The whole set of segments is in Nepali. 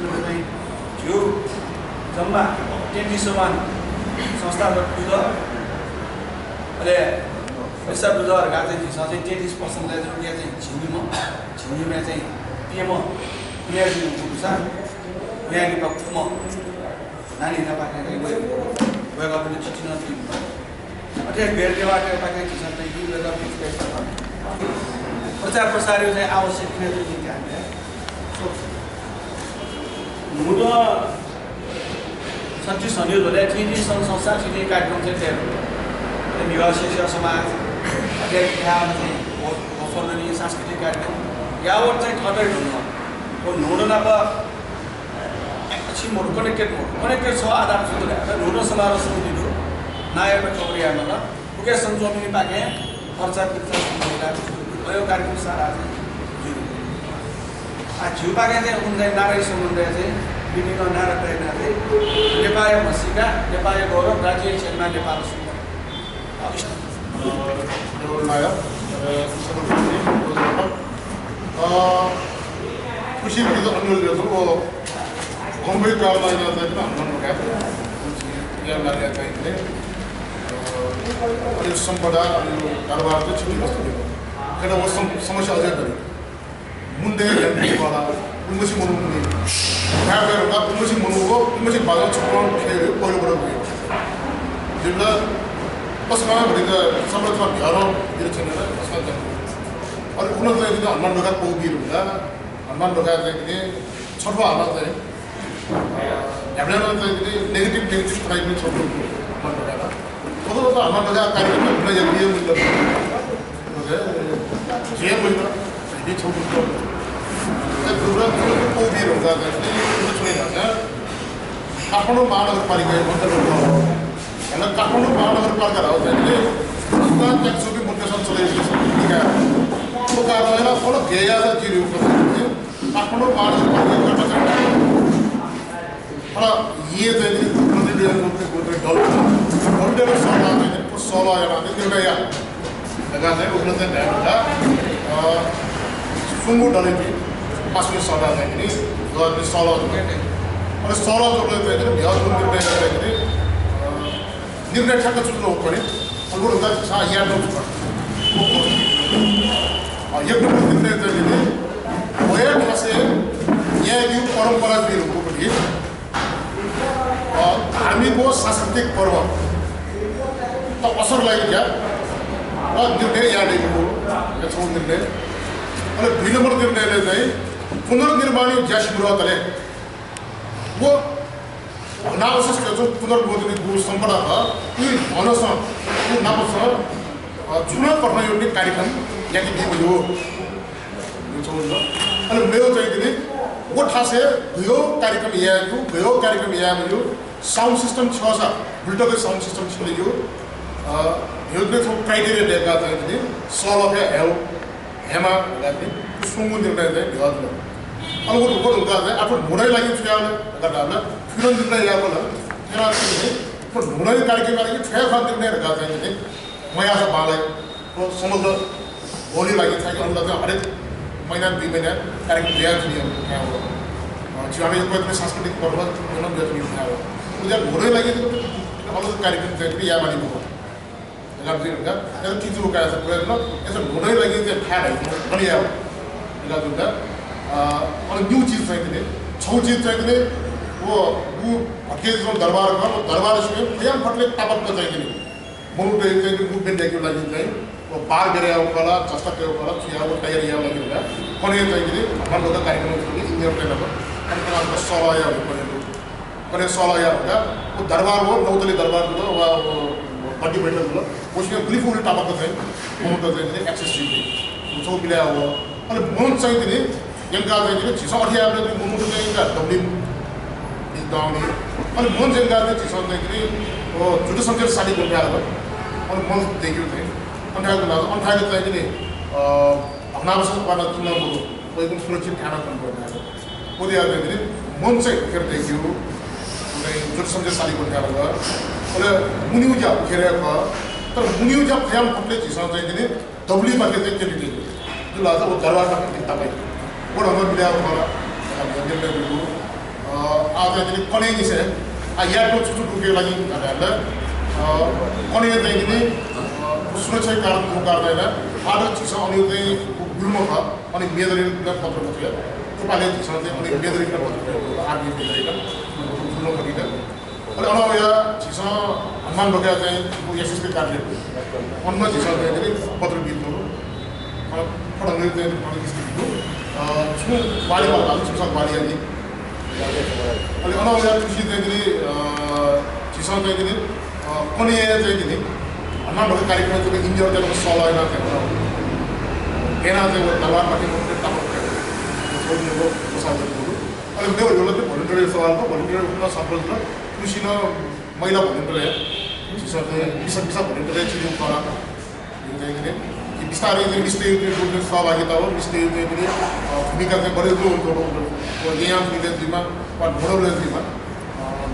चाहिँ थियो जम्मा 33 संस्थागत बुझ अहिले पैसा बुझहरूका चाहिँ चाहिँ 33% रुपियाँ चाहिँ झिङ्गीमा चाहिँ पिएम यहाँ म नानी पाकेर गएको पनि चिठी नदिनु अझै बेरबाट पाकेर किसान प्रचार प्रसार चाहिँ आवश्यक हामीले मुद सचिव संयोग हुँदा ठिक संस्था ठिक कार्यक्रम चाहिँ तयार विवाह शिक्षा समाज अध्यात्म सांस्कृतिक कार्यक्रम यावत चाहिँ खतै हुनु नोडन अब मोड कनेक्टेड छ आधार सूत्र नोडन समारोह समिति नायक चौरियामा मुकेश संजोमी पाके खर्चा भयो कार्यक्रम सारा झिउ पाके चाहिँ उनलाई नारायण सम्बन्ध चाहिँ विभिन्न नारायण नेपाल मसिका नेपाल गौरव राज्य क्षेत्रमा नेपाल खुशी मुंबई संपदा कारोबार क्या वो समस्या अझै गरी मुंदे उन्मसी मुनुमुनि उन्मसी मुनुको उन्मसी बाजा छोड्न पहिलोबाट गयो जिल्ला कसमा भनेको संरचना भ्यारो दिएर छैन कसमा जानु अनि उनीहरू चाहिँ हनुमान ढोका पौबीहरू हुँदा हनुमान ढोका चाहिँ छठो हालमा चाहिँ हामीलाई चाहिँ नेगेटिभ टाइप पनि छोड्नु हनुमान ढोकामा कस्तो त हनुमान ढोका कार्यक्रममा हुन जाने मूल्य जे मूल्य यदि छोड्नु पौबीहरू हुँदा चाहिँ छोडिहाल्छ काठमाडौँ महानगरपालिका अन्तर्गत होइन काठमाडौँ महानगरपालिका हो चाहिँ ट्याक्सोकी मुख्य सञ्चालक वो कार्यालयला थोड़ा गया था जी काठमाडौँ महानगरपालिका थोड़ा ये डल सोलह निर्णय लगाने उपलब्ध न्यायता सुंगु डले पासले सडा चाहिँ गर्ने सोलह अनि सोलह जोडले चाहिँ भ्याजको निर्णय गर्दाखेरि निर्णय ठ्याक्क चुक्नु हो पनि अरू यहाँ याद एक नंबर निर्णय चाहिँ वया ठासे यहाँ यो परम्परा दिएको पनि धार्मिक सांस्कृतिक पर्व त असर लाग्यो क्या निर्णय यादेको छौँ निर्णय अनि 2 नम्बर निर्णयले चाहिँ पुनर्निर्माण ज्यास गृहले वो अनावश्यक जो पुनर्बोधनी गो सम्पदा यो भनसँग नापसँग चुनाव गर्न एउटा कार्यक्रम यहाँ दिएको यो अनि मेरो चाहिँ दिने वो ठासे यो कार्यक्रम यहाँ भयो कार्यक्रम यहाँ भयो साउन्ड सिस्टम छ बुल्टको साउन्ड सिस्टम छ यो यो क्राइटेरिया दिएका चाहिँ दिने सलभ्य हेमा सुँगु निर्णय चाहिँ भ्याज अब वो हुँदा चाहिँ आफ्नो ढुँडै लागि गर्दा फिर निर्णय यहाँ बोला ढुँडै कार्यक्रम लागि ठुला निर्णय चाहिँ म यहाँ बालाई समुद्र होली लागि चाहिँ उनलाई चाहिँ हरेक महीना 2 महीना कार्यक्रम ल्याएको थियो यहाँ हो जीवन यो सांस्कृतिक पर्व जन्म दिएको हो उनीहरू ढुँडै लागि अलग कार्यक्रम चाहिँ यहाँ मानिको हो किचु उकाएर प्रयत्न यसो ढुँडै लागि चाहिँ ठाड पनि यहाँ जुन अनि न्यू चीज चाहिए छौ चीज चाहिए वो भटके जो दरबार का वो दरबार से प्रियम फटले तापक का चाहिए मुरुटे चाहिए मूवमेंट देखियो लगी चाहिए वो बार गिरे वाला चस्ता के वाला चिया वो टायर या लगी हुआ कोने चाहिए हम लोग का कार्यक्रम होगी इंडिया पे लगा कार्यक्रम का 16 या कोने 16 या होगा वो दरबार वो नौतली दरबार को वो बड़ी बैठक को उसमें ब्रीफ उल्टा तापक का चाहिए मुरुटे चाहिए एक्सेस चाहिए वो मिला हुआ और बहुत चाहिए yang kata ini cisau dia ada di mulut ni kan Dublin di down ni, और बहुत जगह ada cisau ni ini, oh जुड़े संजय साड़ी को क्या है, और बहुत देखियो थे, अंठाई तो ini, अपना बस वाला तुमने वो एक सुरक्षित खाना बन रहा है, वो दिया था ini, बहुत से फिर देखियो, उन्हें जुड़े संजय साड़ी को क्या लगा, और मुनियो जब खेरे का, तो मुनियो जब ख्याल पकड़े cisau ini, Dublin मार्केट के लिए जो लाता वो दरबार का कितना भाई वो नंबर मिला हमारा निर्णय बिल्कुल आज चाहिँ कने चाहिँ यादको छुट्टु टुकेको लागि हामीहरूलाई कने चाहिँ सुरक्षा कारण गर्दैन आज चिज अनि चाहिँ गुल्म छ अनि मेदरी पत्र पत्रिका तपाईँले चिज चाहिँ अनि मेदरी पत्र आर्मी मेदरी गुल्म पत्रिका अनि अब या चिज हनुमान ढोका चाहिँ एसएसपी कार्यालय अन्य चिज चाहिँ पत्र गीतहरू पढाउने चाहिँ पत्र छु बाली वाला सुसक बाली आदि अनि अनौया खुसी चाहिँ चिज चाहिँ कने चाहिँ हनुमान ढोका कार्यक्रम चाहिँ इन्जर चाहिँ सलाइना थियो हेना चाहिँ दरबार पार्टी छोड्नेको प्रसादहरू अनि मेरो एउटा चाहिँ भोलिन्टियर सवालको भोलिन्टियर उठ्न सफल र खुसी न महिला भोलिन्टियर चिसो चाहिँ विशा भोलिन्टियर चिजो करा चाहिँ बिस्तारै चाहिँ निश्चय बोल्ने सहभागिता हो निश्चय चाहिँ भूमिका चाहिँ बढेको हुन्छ यहाँ मिलेन्ट्रीमा वा घोडोलेन्ट्रीमा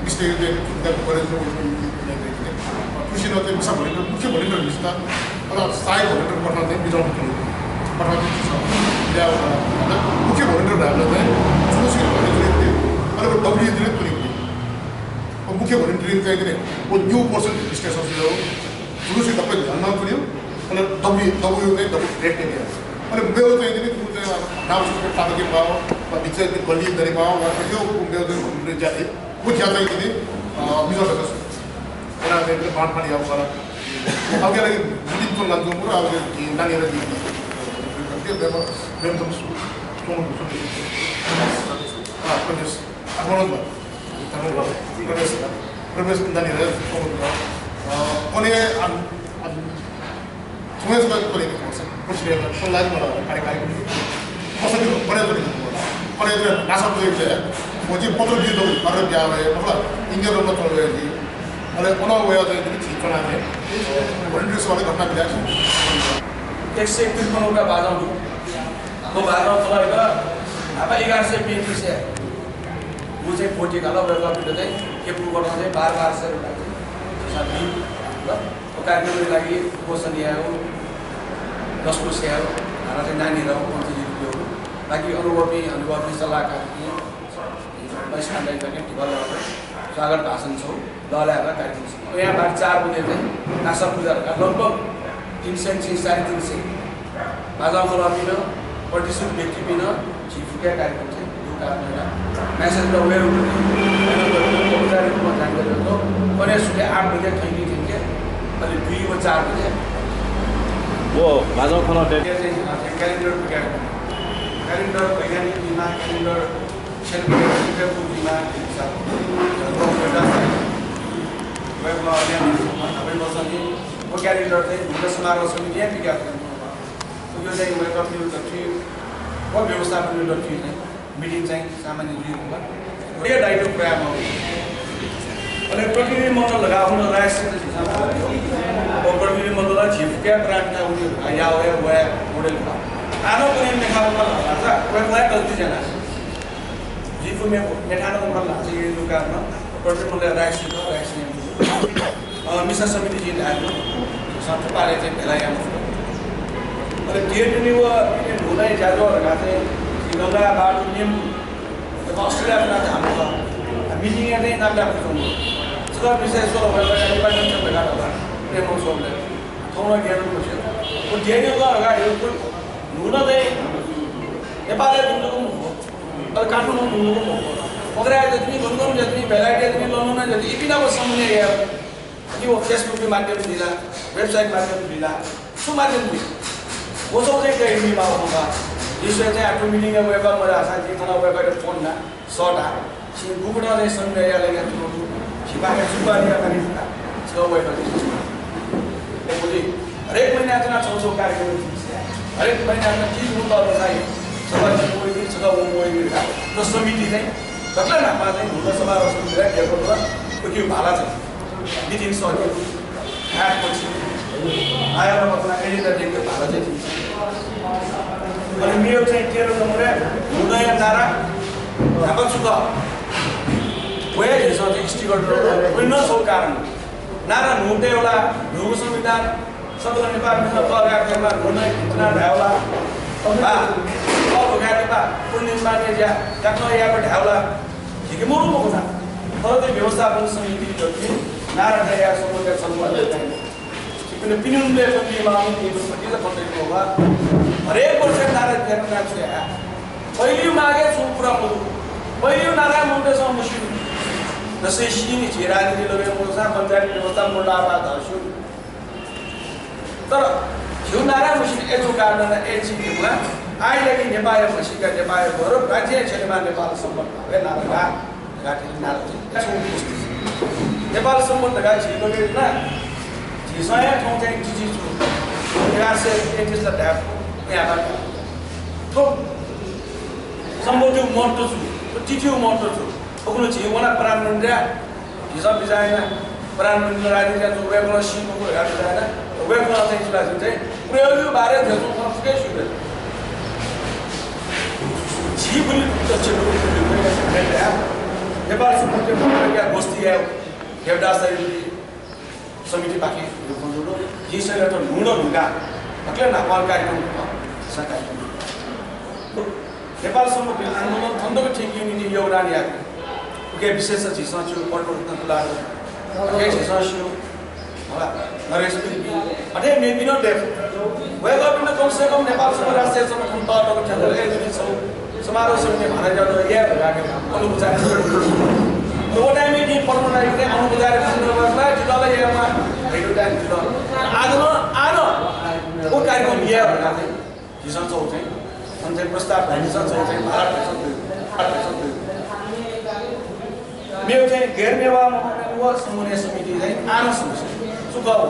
निश्चय चाहिँ भूमिका बढेको खुसी न चाहिँ विशा भोलिन्टियर मुख्य भोलिन्टियर विस्ता र सहायक भोलिन्टियर पठाउन चाहिँ बिजाउनु पठाउने मुख्य भोलिन्टियर भएर चाहिँ खुसी भोलिन्टियर अनि डब्ल्युएले पनि मुख्य भोलिन्टियरिङ चाहिँ वो न्यू पर्सन स्टेसन हो खुसी तपाईँ ध्यानमा पुग्यो अनि डब्ल्यू चाहिँ ग्रेट एरिया अनि मेरो चाहिँ त्यो चाहिँ नाम तालुके पाओ वा बिच गल्ली गरी पाओ वा त्यो मेरो चाहिँ जाति वो ज्यादा चाहिँ बिजोड गर्छ एना चाहिँ बाँडफाँडी आउँछ अब के लागि जुन जुन लाग्छ पुरा अब नानीहरु दिन्छ त्यो बेम त सोम प्रदेश आफ्नो प्रदेश नानीहरु सोम अनि समाजमा गरेको पर्छ कसरी सल्लाह कार्यक्रम कसरी बढाउँदै अनि नासब चाहिँ म चाहिँ पत्र दिँदै गरेर बिहा भए मतलब इन्डियामा चल्दै थिए अनि अनौया चाहिँ ठिकना थिए भोलिन्टियर सभाले घटना बिहा 131 का बाजाउनु तो बाजाउ तपाईँको अब 1135 है वो चाहिँ पोटी कालो बेला पिट चाहिँ के पुगोड चाहिँ 1200 रुपैयाँ साथी ल कार्यक्रमको लागि पोषण ल्यायो 10 को स्याहार खाना चाहिँ नानीहरू 50 रुपियाँ बाँकी अनुभवी सल्लाहकार पैसालाई पनि ढिबल स्वागत भाषण छौँ दलहरू कार्यक्रम यहाँबाट 4 बजे चाहिँ नासा पूजाहरूका लगभग 300 350 बाजाको लपिन प्रतिशत व्यक्ति पिन झिफुका कार्यक्रम चाहिँ यो कारण म्यासेज उयो औपचारिक जानकारी हो कने सुले 8 बजे थैली थिए अनि 2 वा 4 बजे वो बाजाउ खना क्यालेन्डर क्यालेन्डर वैज्ञानिक बिमा क्यालेन्डर सेलिब्रेट बिमा वेबमा तपाईँ बस्ने वो क्यालेन्डर चाहिँ ढुङ्गा समारोह समिति यहाँ विज्ञापन यो चाहिँ वेब अफ न्युज ट्री व व्यवस्थापन न्युज ट्री चाहिँ मिटिङ चाहिँ सामान्य लिएको यो डाइटो प्रोग्राम हो अनि प्रतिनिधि मण्डल लगाउन राष्ट्रिय प्रतिनिधि मण्डललाई झिफुक्या ब्रान्डका उनीहरू या वा मोडेल आनो पनि देखाउन लाग्छ वेबलाई गल्तीजना झिफु मेठानो मन लाग्छ यो दुकानमा प्रतिनिधिले राष्ट्रिय मिसा समिति जी आएको सबै पाले चाहिँ भेला यहाँ अनि त्यो पनि वो हुँदै जाजोहरूका चाहिँ गङ्गा बाटो नियम अस्ट्रेलियामा हाम्रो मिटिङ चाहिँ नाम्ला पुग्नु सबै विशेष डिपार्टमेन्ट भेला होला प्रेम सोमले ठाउँमा गेर्नु पर्छ वो जेनेको अगाडि हुन चाहिँ नेपालले दुःखको हो अब काठमाडौँ दुःखको हो पक्रा जति गङ्गम जति भेलाइटी जति लनुना जति इपिनाको समूह यार कि वो फेसबुक के माध्यम से दिला वेबसाइट माध्यम से दिला सो माध्यम से वो सब चाहिँ कहीं भी बात होगा जिससे चाहिँ आफ्नो मिटिङ में वेब मजा आसा कि थोड़ा वेब का फोन ना सॉटा सी गुगड़ा ने सन में या लगे तो छिपा के सुबह दिया करी था सो वेब का बोली हर एक महीने इतना छोटो कार्यक्रम हर एक महीने में चीज होता है सभा कोई भी सभा वो कोई भी तो समिति चाहिँ कतला नाममा चाहिँ ढुङ्गा समारोह समितिलाई दिएको होला त्यो भाला छ मिटिङ सक्यो आएपछि आएर अपना एजेन्डा दिएको भाला चाहिँ अनि मेरो चाहिँ 13 नम्बर हुँदैन नारा अब छु त वे हिजो चाहिँ स्टिकर विभिन्न सो कारण नारा नुटे होला ढुङ्गा संविधान सबै नेपालमा लगाएकोमा हुनै इतना ढाउला बा अब गाडीमा पूर्णिमा ने जा जानो यहाँ पर ढाउला झिकेमुरु भएको छ तर त्यो व्यवस्थापन समिति जति नारायण समूहका सम्बन्ध किन पिनुनले पनि माग्ने त्यो पनि त कतैको होला हरेक वर्ष नारायण फेर्न लाग्छ पहिलो मागे छु पुरा पहिलो नारायण मुन्टेसँग मुसिनु जसै सिनी झेराले लगेर मोसा पञ्चायत व्यवस्था मोडाबा धर्छु तर यो नारायण मुसिन एजो कारण एचीमा आइलेकी नेपाल भसिका नेपाल भएर राज्य क्षेत्रमा नेपाल सम्बन्ध भए नारायण घाटी नारायण नेपाल सम्बन्ध घाटी लगेरमा झिसया ठाउँ चाहिँ जिजी छु यासे एजिसला ढाप यहाँबाट थोक सम्बोधि मर्तो छु टिटिउ मर्तो छु ओकुलो झिवना प्राणमन्त्रा हिसाब बिजायना प्राणमन्त्री राजनीतिका जो वेगला सिंहको हेर्दै जायना वेगला चाहिँ सुलाजु चाहिँ प्रयोगको बारे जस्तो फस्कै सुरे जीवनी तच्छ नेपाल सम्बन्धी गोष्ठी है देवदासरी समिति बाकी रुकुन्दुरो जिसले त ढुङ्गा अक्लै नेपाल कार्यक्रम सकाइ नेपाल सम्बन्धी आन्दोलन ठण्डको ठिक युनिटी योगदान याको के विशेष झिसा छु परिवर्तनको लागि के झिसा छु होला नरेश पनि अटे मेबी नट डेफ वे गभर्नमेन्ट कम से कम नेपाल सम्बन्ध राष्ट्रिय संगठन तहको क्षेत्र एजुनी छ समारोह समिति भनेर गर्दा या राखेको अनुपचार त्यो टाइममा के पर्नु लागि अनुपचार गर्नुमा जुलाई यामा हेडो टाइम जुल आदो ओ कार्यक्रम या भनेर झिसा छ चाहिँ अनि प्रस्ताव भनिन्छ चाहिँ भारत मेरो चाहिँ गैरनेवा व समन्वय समिति चाहिँ आनो समस्या सुख हो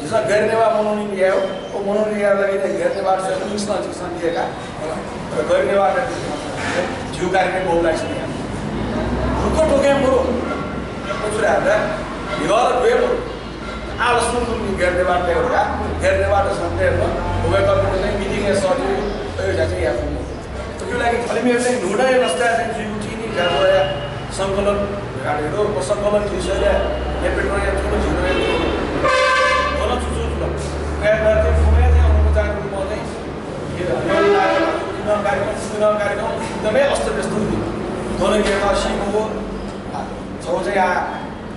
जसमा गैरनेवा बनाउने ल्यायो ओ बनाउने ल्याएर चाहिँ गैरनेवा चाहिँ दिएका गैरनेवा जिउ कार्यक्रम बहुलाई छ रुको टोके बरु पुछुराहरा हिगर वेब आलो सुन गैरनेवा एउटा गैरनेवा सन्देह हो गएको चाहिँ मिटिङ सजिलो यो चाहिँ या त्यो लागि खाली मेरो चाहिँ ढुँडा रस्ता चाहिँ जिउटिनी गाडोया संकलन गाडीहरु सङ्कलन विषयले नेपेट्रोया ठुलो झिरो होला चुचु गाडीमा चाहिँ फुमे चाहिँ अनुपचारको म चाहिँ यो कार्यक्रम एकदमै अस्तव्यस्त हुन्थ्यो गणितमा सिको छौ चाहिँ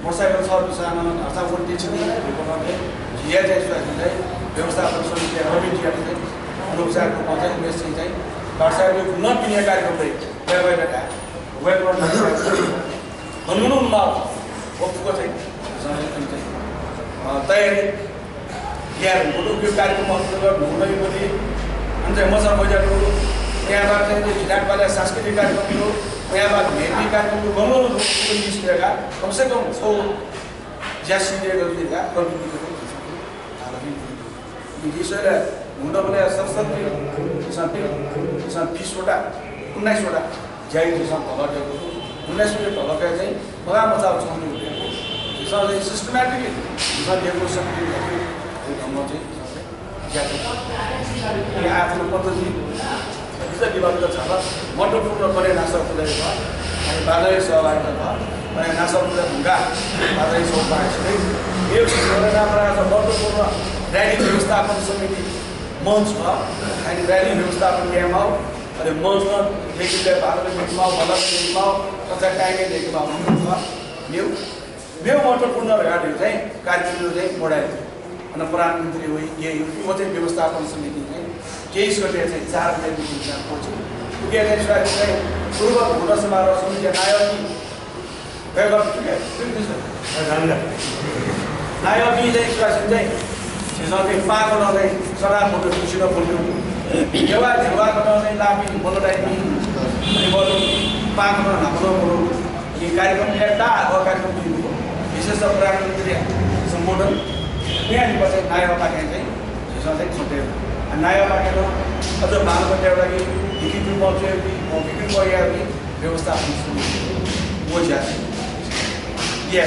मोटरसाइकल सर्भिस हर्सा वोल्टेज चाहिँ जिया चाहिँ व्यवस्थापन समिति कमिटी अनुपचारको म चाहिँ उमेश चाहिँ वाट्सएपले नपिने कार्यक्रम चाहिँ हनुमा वक्तको चाहिँ तयारी यहाँ यो कार्यक्रम अन्तर्गत हुँदै पनि अनि चाहिँ मजा बजारको यहाँबाट चाहिँ झिराटवाला सांस्कृतिक कार्यक्रम हो यहाँबाट भेटी कार्यक्रमको गमलो निस्केका कमसेकम 100 ज्यासिले गरिदिएका प्रविधिको विषयलाई हुँदा पनि संसदले 20वटा 19वटा ज्याइसँग भगटेको 19वटा भगटे चाहिँ बगा मचाउ छौँ चाहिँ सिस्टमेटिकली दिएको सक्ने ढङ्ग चाहिँ आफ्नो पद्धति विषय विभागको छ महत्त्वपूर्ण परे नासा पुर्याएको छ अनि बालय सहभागिता भयो अनि नासा पुर्या ढुङ्गा बालय सहभागी यो महत्त्वपूर्ण र्याली व्यवस्थापन समिति मञ्च छ अनि र्याली व्यवस्थापन ल्यामा अनि मञ्चमा लेखिले भारतले लेखमा भला लेखमा कता टाइमले लेखमा हुन्छ यो महत्त्वपूर्ण र्याली चाहिँ कार्यक्रम चाहिँ बढायो अनि प्रधानमन्त्री हो यही हो चाहिँ व्यवस्थापन समिति चाहिँ केही गते चाहिँ 4 गते मिटिङ पछि के चाहिँ पूर्व भूत समारोह समिति नायकी नायकी चाहिँ सुशासन चाहिँ सिसके पाको नदै सडा फोटो खुसिलो फोटो देवा देवा गर्न लापी बोलडाइनी अनि बोलो पाको न हाम्रो बोलो यो कार्यक्रम एउटा कार्यक्रम दिनु विशेष प्रधानमन्त्री सम्बोधन यहाँ पछि नायक पाके चाहिँ सिसके छुट्यो नायक पाके अझ भारतको एउटा कि डिजिटल मल्टी डिजिटल परियार व्यवस्थापन सुरु हो जाए ये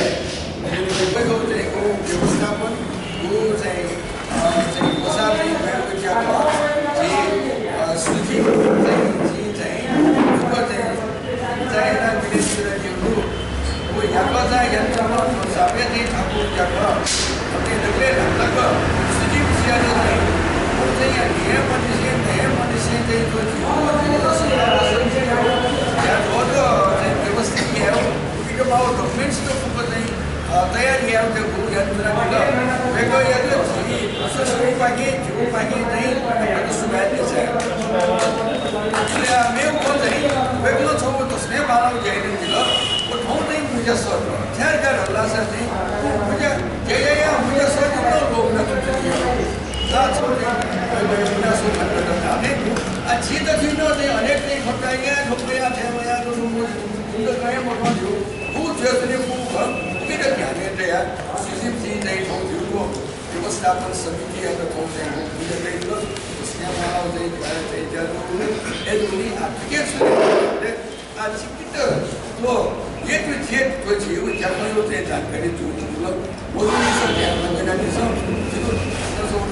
को व्यवस्थापन वो चाहिँ बसाले भएको ज्यादा जे सूची चाहिँ चाइना विदेशको वो यहाँ चाहिँ यन्त्रमा सबै चाहिँ ठाकुर ज्यादा अपने नगले लगभग सूची ज्यादा चाहिँ वो चाहिँ नए मनुष्य चाहिँ जो या बहुत व्यवस्थित चाहिँ मुझे सजिलो रोक्न छिटो छिटो चाहिँ हरेक चाहिँ खटाइया ठोक्रिया ठेवया गए मर्न थियो ऊ त्यसले किन ध्यान या सिसिपी चाहिँ ठाउँ थियो व्यवस्थापन समिति एउटा ठाउँ चाहिँ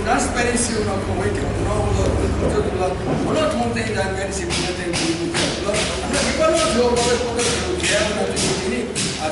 transparency una como que no uno monte en la universidad de México. Lo que pasa es que yo voy a poner que ya no tiene a